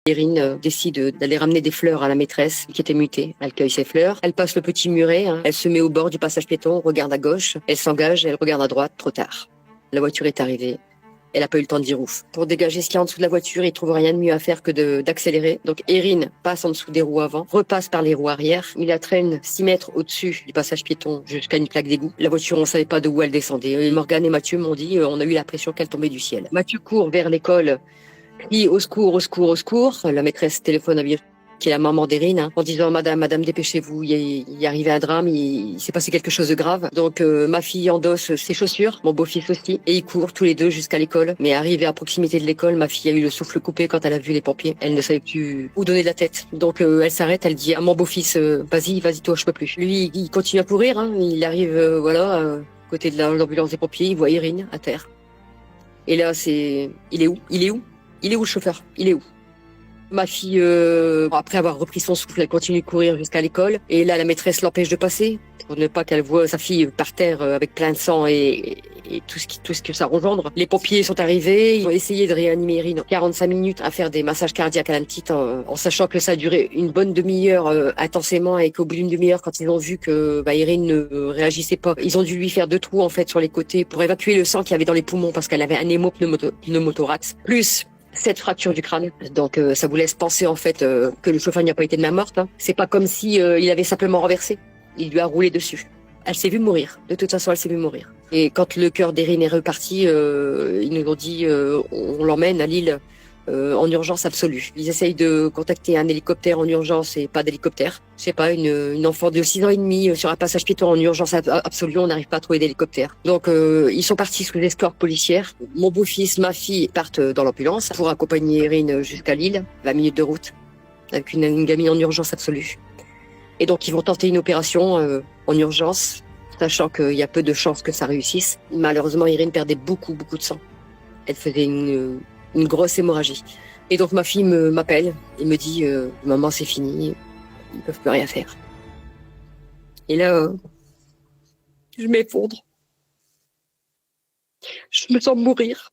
Erin décide d'aller ramener des fleurs à la maîtresse qui était mutée. Elle cueille ses fleurs, elle passe le petit muret, elle se met au bord du passage piéton, regarde à gauche, elle s'engage, elle regarde à droite, trop tard. La voiture est arrivée. Elle n'a pas eu le temps de dire ouf. Pour dégager ce qu'il y a en dessous de la voiture, il trouve rien de mieux à faire que d'accélérer. Donc Erin passe en dessous des roues avant, repasse par les roues arrière. Il la traîne 6 mètres au-dessus du passage piéton jusqu'à une plaque d'égout. La voiture, on savait pas de où elle descendait. Morgane et Mathieu m'ont dit, on a eu l'impression qu'elle tombait du ciel. Mathieu court vers l'école, crie au secours, au secours, au secours. La maîtresse téléphone à Virginie, qui est la maman d'Erin, en disant madame, dépêchez-vous, il est arrivé un drame, il s'est passé quelque chose de grave. Donc ma fille endosse ses chaussures, mon beau-fils aussi, et ils courent tous les deux jusqu'à l'école. Mais arrivée à proximité de l'école, ma fille a eu le souffle coupé quand elle a vu les pompiers. Elle ne savait plus où donner de la tête. Donc elle s'arrête, elle dit à mon beau-fils, vas-y toi, je peux plus. Lui, il continue à courir, il arrive, côté de l'ambulance des pompiers, il voit Erin à terre. Et là, il est où le chauffeur? Il est où? Ma fille, après avoir repris son souffle, elle continue de courir jusqu'à l'école. Et là, la maîtresse l'empêche de passer pour ne pas qu'elle voie sa fille par terre avec plein de sang et tout ce que ça engendre. Les pompiers sont arrivés, ils ont essayé de réanimer Erin 45 minutes à faire des massages cardiaques à la petite en sachant que ça a duré une bonne demi-heure intensément et qu'au bout d'une demi-heure, quand ils ont vu que Erin ne réagissait pas, ils ont dû lui faire 2 trous en fait sur les côtés pour évacuer le sang qu'il y avait dans les poumons parce qu'elle avait un hémopneumothorax. Plus 7 fractures du crâne. Donc ça vous laisse penser en fait que le chauffeur n'y a pas été de main morte. C'est pas comme si il avait simplement renversé. Il lui a roulé dessus. Elle s'est vue mourir. De toute façon, elle s'est vue mourir. Et quand le cœur d'Erin est reparti, ils nous ont dit on l'emmène à Lille en urgence absolue. Ils essayent de contacter un hélicoptère en urgence et pas d'hélicoptère. Je sais pas, une enfant de 6 ans et demi sur un passage piéton en urgence absolue, on n'arrive pas à trouver d'hélicoptère. Donc ils sont partis sous escorte policière. Mon beau-fils, ma fille partent dans l'ambulance pour accompagner Erin jusqu'à Lille, 20 minutes de route, avec une gamine en urgence absolue. Et donc ils vont tenter une opération en urgence, sachant qu'il y a peu de chances que ça réussisse. Malheureusement, Erin perdait beaucoup de sang. Elle faisait une grosse hémorragie. Et donc ma fille m'appelle et me dit maman, c'est fini, ils peuvent plus rien faire. Et là, je m'effondre. Je me sens mourir.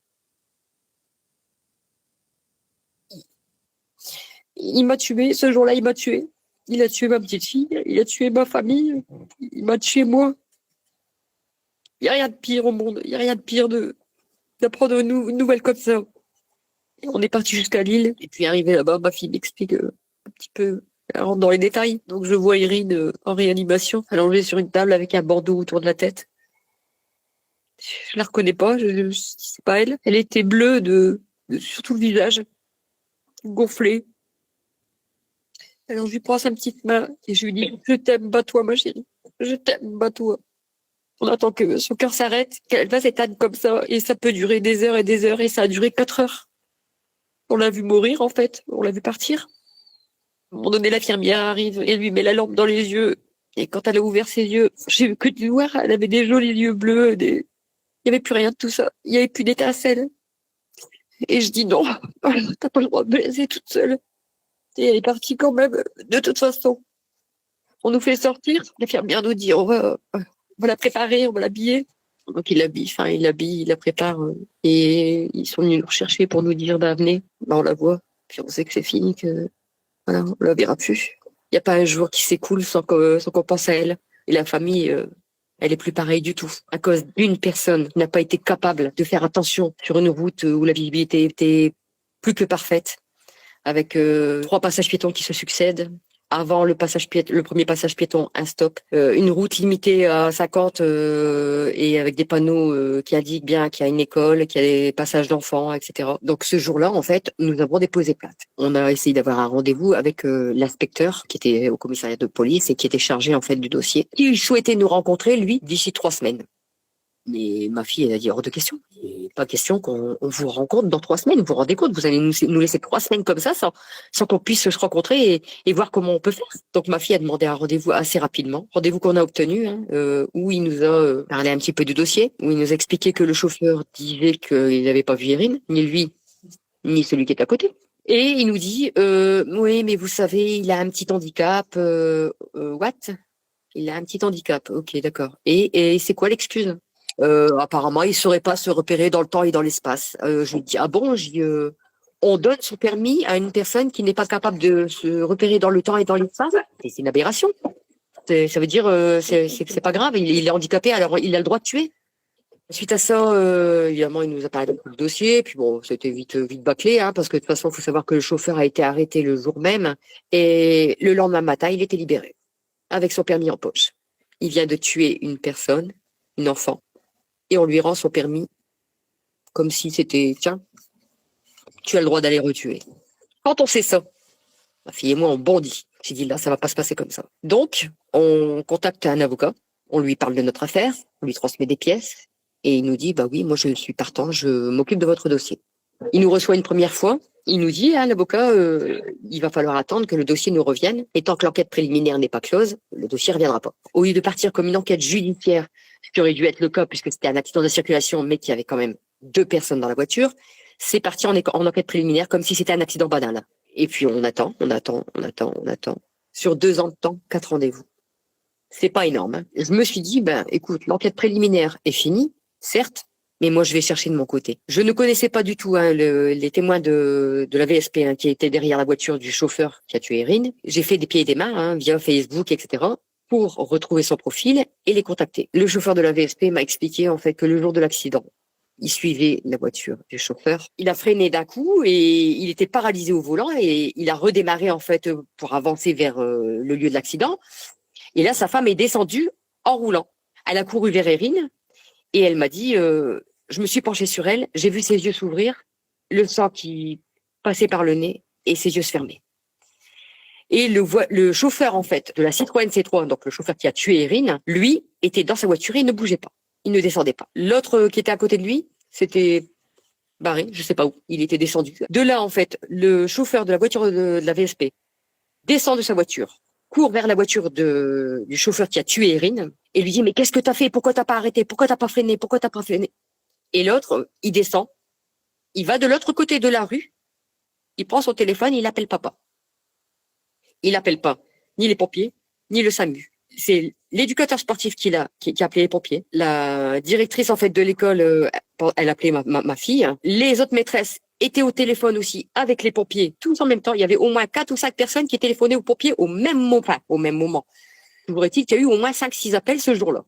Il m'a tué, ce jour-là, il m'a tué. Il a tué ma petite fille, il a tué ma famille, il m'a tué moi. Il n'y a rien de pire au monde, il n'y a rien de pire d'apprendre une nouvelle comme ça. Et on est parti jusqu'à Lille, et puis arrivé là-bas, ma fille m'explique un petit peu, elle rentre dans les détails. Donc je vois Erin en réanimation, allongée sur une table avec un bandeau autour de la tête. Je la reconnais pas, c'est pas elle. Elle était bleue sur tout le visage, gonflée. Alors je lui prends sa petite main et je lui dis je t'aime, bats-toi ma chérie, je t'aime, bats-toi. On attend que son cœur s'arrête, qu'elle va s'éteindre comme ça et ça peut durer des heures et ça a duré 4 heures. On l'a vu mourir en fait, on l'a vu partir. À un moment donné, l'infirmière arrive et lui met la lampe dans les yeux. Et quand elle a ouvert ses yeux, j'ai vu que du noir, elle avait des jolis yeux bleus, il y avait plus rien de tout ça, il y avait plus d'étincelles. Et je dis non, t'as pas le droit de me laisser toute seule. Et elle est partie quand même, de toute façon. On nous fait sortir, l'infirmière nous dit on va la préparer, on va l'habiller. Donc il l'habille, il la prépare. Et ils sont venus nous rechercher pour nous dire venez, on la voit. Puis on sait que c'est fini, que voilà, on la verra plus. Il n'y a pas un jour qui s'écoule sans qu'on pense à elle. Et la famille, elle est plus pareille du tout. À cause d'une personne qui n'a pas été capable de faire attention sur une route où la visibilité était plus que parfaite, avec 3 passages piétons qui se succèdent. Avant le premier passage piéton, un stop. Une route limitée à 50 et avec des panneaux qui indiquent bien qu'il y a une école, qu'il y a des passages d'enfants, etc. Donc ce jour-là, en fait, nous avons déposé plainte. On a essayé d'avoir un rendez-vous avec l'inspecteur qui était au commissariat de police et qui était chargé en fait du dossier. Il souhaitait nous rencontrer, lui, d'ici 3 semaines. Mais ma fille, elle a dit hors de question. Et pas question qu'on vous rencontre dans 3 semaines. Vous vous rendez compte, vous allez nous laisser 3 semaines comme ça sans qu'on puisse se rencontrer et voir comment on peut faire. Donc ma fille a demandé un rendez-vous assez rapidement. Rendez-vous qu'on a obtenu, où il nous a parlé un petit peu du dossier, où il nous a expliqué que le chauffeur disait qu'il n'avait pas vu Erin, ni lui, ni celui qui est à côté. Et il nous dit, oui, mais vous savez, il a un petit handicap. What? Il a un petit handicap. Ok, d'accord. Et c'est quoi l'excuse? Apparemment, il saurait pas se repérer dans le temps et dans l'espace. Je lui dis ah bon, on donne son permis à une personne qui n'est pas capable de se repérer dans le temps et dans l'espace. Et c'est une aberration. Ça veut dire, c'est pas grave, il est handicapé, alors il a le droit de tuer. Suite à ça, évidemment, il nous a parlé du dossier, puis bon, c'était vite bâclé, hein, parce que de toute façon, il faut savoir que le chauffeur a été arrêté le jour même, et le lendemain matin, il était libéré, avec son permis en poche. Il vient de tuer une personne, une enfant, et on lui rend son permis, comme si c'était, tiens, tu as le droit d'aller retuer. Quand on sait ça, ma fille et moi, on bondit. J'ai dit, là, ça va pas se passer comme ça. Donc, on contacte un avocat, on lui parle de notre affaire, on lui transmet des pièces, et il nous dit, bah oui, moi je suis partant, je m'occupe de votre dossier. Il nous reçoit une première fois, il nous dit, hein, l'avocat, il va falloir attendre que le dossier nous revienne, et tant que l'enquête préliminaire n'est pas close, le dossier ne reviendra pas. Au lieu de partir comme une enquête judiciaire, ce qui aurait dû être le cas, puisque c'était un accident de circulation, mais qu'il y avait quand même 2 personnes dans la voiture, c'est parti en enquête préliminaire, comme si c'était un accident banal. Et puis on attend. Sur 2 ans de temps, 4 rendez-vous. C'est pas énorme, hein. Je me suis dit, ben écoute, l'enquête préliminaire est finie, certes, mais moi je vais chercher de mon côté. Je ne connaissais pas du tout, hein, les témoins de la VSP, hein, qui étaient derrière la voiture du chauffeur qui a tué Erin. J'ai fait des pieds et des mains, hein, via Facebook, etc., pour retrouver son profil et les contacter. Le chauffeur de la VSP m'a expliqué en fait que le jour de l'accident, il suivait la voiture du chauffeur. Il a freiné d'un coup et il était paralysé au volant et il a redémarré en fait pour avancer vers le lieu de l'accident. Et là, sa femme est descendue en roulant. Elle a couru vers Erin et elle m'a dit, je me suis penchée sur elle, j'ai vu ses yeux s'ouvrir, le sang qui passait par le nez et ses yeux se fermer. Et le chauffeur en fait de la Citroën C3, donc le chauffeur qui a tué Erin, lui était dans sa voiture et il ne bougeait pas. Il ne descendait pas. L'autre qui était à côté de lui, c'était barré, je sais pas où. Il était descendu. De là, en fait, le chauffeur de la voiture de la VSP descend de sa voiture, court vers la voiture du chauffeur qui a tué Erin et lui dit, mais qu'est-ce que t'as fait? Pourquoi t'as pas arrêté? Pourquoi t'as pas freiné? Pourquoi t'as pas freiné? Et l'autre, il descend, il va de l'autre côté de la rue, il prend son téléphone, il appelle papa. Il appelle pas ni les pompiers, ni le SAMU. C'est l'éducateur sportif qui a appelé les pompiers. La directrice en fait de l'école, elle appelait ma fille. Les autres maîtresses étaient au téléphone aussi avec les pompiers, tous en même temps. Il y avait au moins 4 ou 5 personnes qui téléphonaient aux pompiers au même moment. Toujours est-il qu'il y a eu au moins 5-6 appels ce jour-là.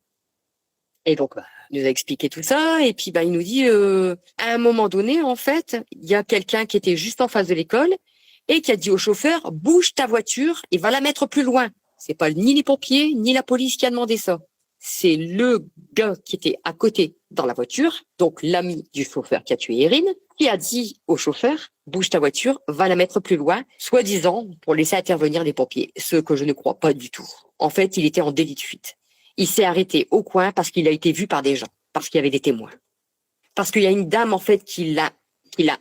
Et donc, il nous a expliqué tout ça. Et puis, il nous dit, à un moment donné, en fait, il y a quelqu'un qui était juste en face de l'école et qui a dit au chauffeur, bouge ta voiture et va la mettre plus loin. C'est pas ni les pompiers, ni la police qui a demandé ça. C'est le gars qui était à côté dans la voiture, donc l'ami du chauffeur qui a tué Erin, qui a dit au chauffeur, bouge ta voiture, va la mettre plus loin, soi-disant pour laisser intervenir les pompiers. Ce que je ne crois pas du tout. En fait, il était en délit de fuite. Il s'est arrêté au coin parce qu'il a été vu par des gens, parce qu'il y avait des témoins. Parce qu'il y a une dame, en fait, qui l'a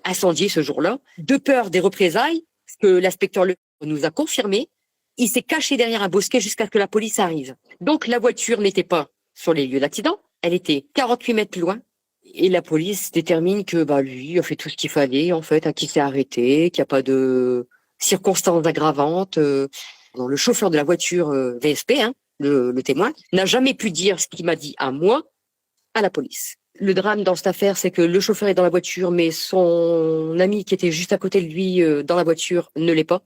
incendié ce jour-là, de peur des représailles, ce que l'inspecteur nous a confirmé. Il s'est caché derrière un bosquet jusqu'à ce que la police arrive. Donc, la voiture n'était pas sur les lieux d'accident. Elle était 48 mètres plus loin. Et la police détermine que, lui a fait tout ce qu'il fallait, en fait, qu'il s'est arrêté, qu'il n'y a pas de circonstances aggravantes. Le chauffeur de la voiture VSP, hein, le témoin, n'a jamais pu dire ce qu'il m'a dit à moi, à la police. Le drame dans cette affaire, c'est que le chauffeur est dans la voiture, mais son ami qui était juste à côté de lui dans la voiture ne l'est pas.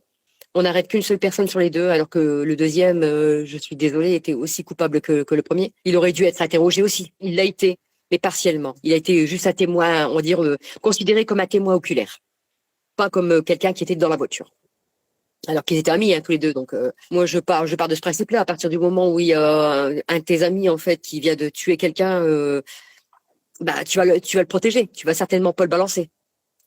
On n'arrête qu'une seule personne sur les deux, alors que le deuxième, je suis désolée, était aussi coupable que le premier. Il aurait dû être interrogé aussi. Il l'a été, mais partiellement. Il a été juste un témoin, on va dire, considéré comme un témoin oculaire. Pas comme quelqu'un qui était dans la voiture. Alors qu'ils étaient amis, hein, tous les deux. Donc, moi, je pars de ce principe-là. À partir du moment où il y a un de tes amis, en fait, qui vient de tuer quelqu'un, tu vas le protéger. Tu vas certainement pas le balancer.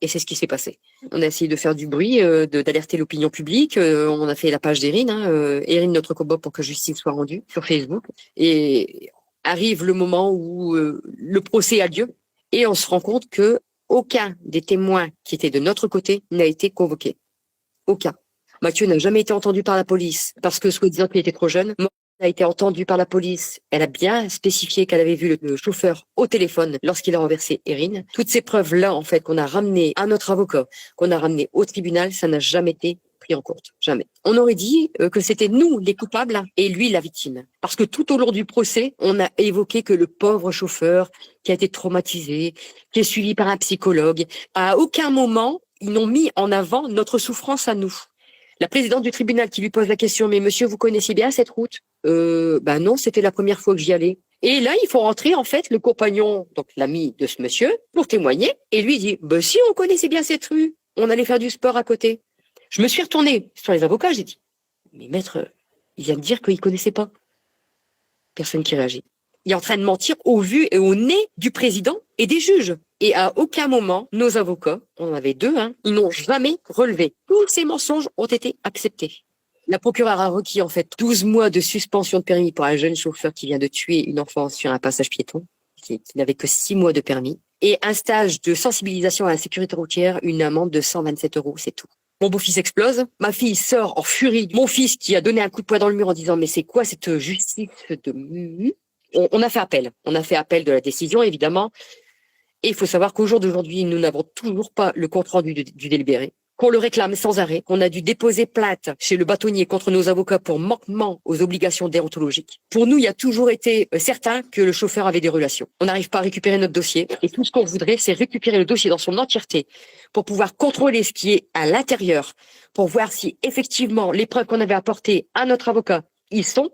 Et c'est ce qui s'est passé. On a essayé de faire du bruit, d'alerter l'opinion publique. On a fait la page d'Erin, Erin notre combat pour que justice soit rendue sur Facebook. Et arrive le moment où le procès a lieu et on se rend compte que aucun des témoins qui étaient de notre côté n'a été convoqué. Aucun. Mathieu n'a jamais été entendu par la police parce que soi-disant qu'il était trop jeune. A été entendue par la police. Elle a bien spécifié qu'elle avait vu le chauffeur au téléphone lorsqu'il a renversé Erin. Toutes ces preuves-là, en fait, qu'on a ramenées à notre avocat, qu'on a ramenées au tribunal, ça n'a jamais été pris en compte. Jamais. On aurait dit que c'était nous les coupables et lui la victime. Parce que tout au long du procès, on a évoqué que le pauvre chauffeur qui a été traumatisé, qui est suivi par un psychologue, à aucun moment ils n'ont mis en avant notre souffrance à nous. La présidente du tribunal qui lui pose la question, mais monsieur, vous connaissez bien cette route? Ben non, c'était la première fois que j'y allais. Et là, il faut rentrer, en fait, le compagnon, donc l'ami de ce monsieur, pour témoigner, et lui dit, ben si, on connaissait bien cette rue, on allait faire du sport à côté. Je me suis retournée sur les avocats, j'ai dit, mais maître, il vient de dire qu'il connaissait pas. Personne qui réagit. Il est en train de mentir au vu et au nez du président et des juges. Et à aucun moment, nos avocats, on en avait deux, ils n'ont jamais relevé. Tous ces mensonges ont été acceptés. La procureure a requis en fait 12 mois de suspension de permis pour un jeune chauffeur qui vient de tuer une enfant sur un passage piéton, qui n'avait que 6 mois de permis, et un stage de sensibilisation à la sécurité routière, une amende de 127 €, c'est tout. Mon beau-fils explose, ma fille sort en furie, mon fils qui a donné un coup de poing dans le mur en disant mais c'est quoi cette justice de... On a fait appel. On a fait appel de la décision, évidemment. Et il faut savoir qu'au jour d'aujourd'hui, nous n'avons toujours pas le compte-rendu du délibéré, qu'on le réclame sans arrêt, qu'on a dû déposer plainte chez le bâtonnier contre nos avocats pour manquement aux obligations déontologiques. Pour nous, il y a toujours été certain que le chauffeur avait des relations. On n'arrive pas à récupérer notre dossier. Et tout ce qu'on voudrait, c'est récupérer le dossier dans son entièreté pour pouvoir contrôler ce qui est à l'intérieur, pour voir si effectivement les preuves qu'on avait apportées à notre avocat, y sont.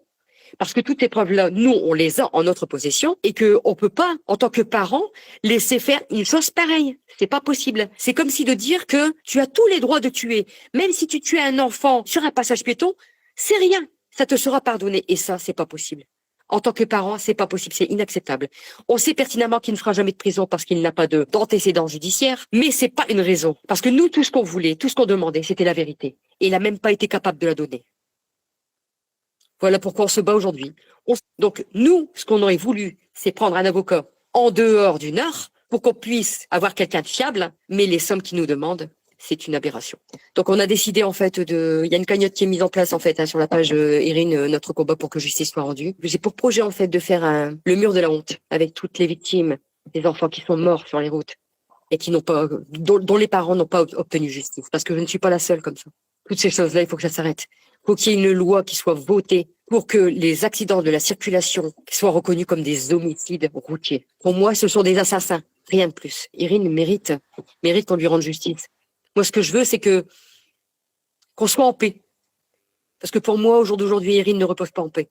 Parce que toutes ces preuves-là, nous, on les a en notre possession et que on peut pas, en tant que parent, laisser faire une chose pareille. C'est pas possible. C'est comme si de dire que tu as tous les droits de tuer. Même si tu tues un enfant sur un passage piéton, c'est rien. Ça te sera pardonné. Et ça, c'est pas possible. En tant que parent, c'est pas possible. C'est inacceptable. On sait pertinemment qu'il ne fera jamais de prison parce qu'il n'a pas d'antécédents judiciaires. Mais c'est pas une raison. Parce que nous, tout ce qu'on voulait, tout ce qu'on demandait, c'était la vérité. Et il a même pas été capable de la donner. Voilà pourquoi on se bat aujourd'hui. Donc, nous, ce qu'on aurait voulu, c'est prendre un avocat en dehors du Nord pour qu'on puisse avoir quelqu'un de fiable, mais les sommes qu'ils nous demandent, c'est une aberration. Donc, on a décidé, en fait, il y a une cagnotte qui est mise en place, en fait, sur la page Irine, notre combat pour que justice soit rendue. J'ai pour projet, en fait, de faire le mur de la honte avec toutes les victimes, des enfants qui sont morts sur les routes et qui n'ont pas, dont les parents n'ont pas obtenu justice. Parce que je ne suis pas la seule comme ça. Toutes ces choses-là, il faut que ça s'arrête. Il faut qu'il y ait une loi qui soit votée pour que les accidents de la circulation soient reconnus comme des homicides routiers. Pour moi, ce sont des assassins, rien de plus. Irine mérite qu'on lui rende justice. Moi, ce que je veux, c'est qu'on soit en paix. Parce que pour moi, au jour d'aujourd'hui, Irine ne repose pas en paix.